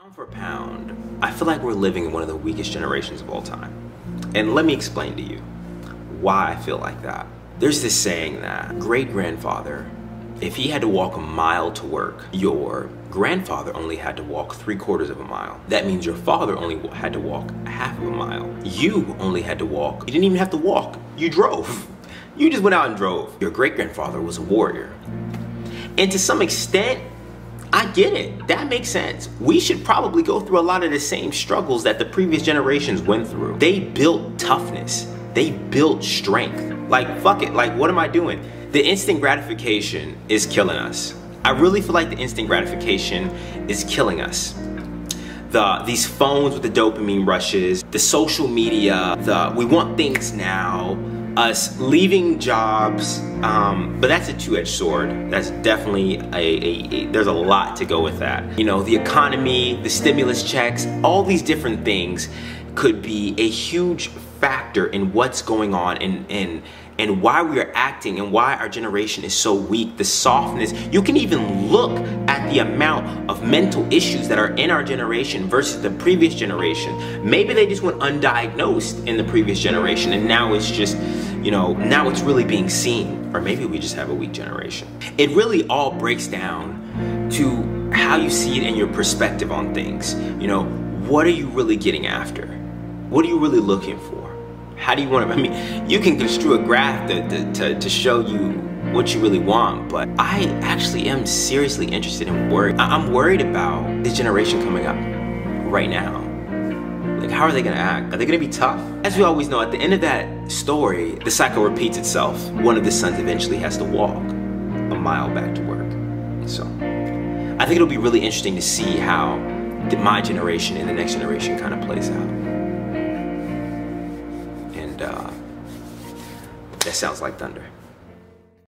Pound for pound, I feel like we're living in one of the weakest generations of all time. And let me explain to you why I feel like that. There's this saying that great-grandfather, if he had to walk a mile to work, your grandfather only had to walk 3/4 of a mile. That means your father only had to walk half of a mile. You only had to walk, you didn't even have to walk, you drove. You just went out and drove. Your great-grandfather was a warrior. And to some extent, I get it, that makes sense. We should probably go through a lot of the same struggles that the previous generations went through. They built toughness, they built strength. Like, fuck it, like what am I doing? The instant gratification is killing us. I really feel like the instant gratification is killing us. These phones with the dopamine rushes, the social media, we want things now, us leaving jobs, but that's a two-edged sword. That's definitely there's a lot to go with that. You know, the economy, the stimulus checks, all these different things could be a huge factor in what's going on and why we are acting and why our generation is so weak, the softness. You can even look at the amount of mental issues that are in our generation versus the previous generation. Maybe they just went undiagnosed in the previous generation and now it's just, you know, now it's really being seen. Or maybe we just have a weak generation. It really all breaks down to how you see it and your perspective on things. You know, what are you really getting after? What are you really looking for? How do you want to, I mean, you can construe a graph to show you what you really want, but I actually am seriously interested in worry. I'm worried about this generation coming up right now. Like, how are they gonna act? Are they gonna be tough? As we always know, at the end of that story, the cycle repeats itself. One of the sons eventually has to walk a mile back to work. So, I think it'll be really interesting to see how my generation and the next generation kind of plays out. And that sounds like thunder.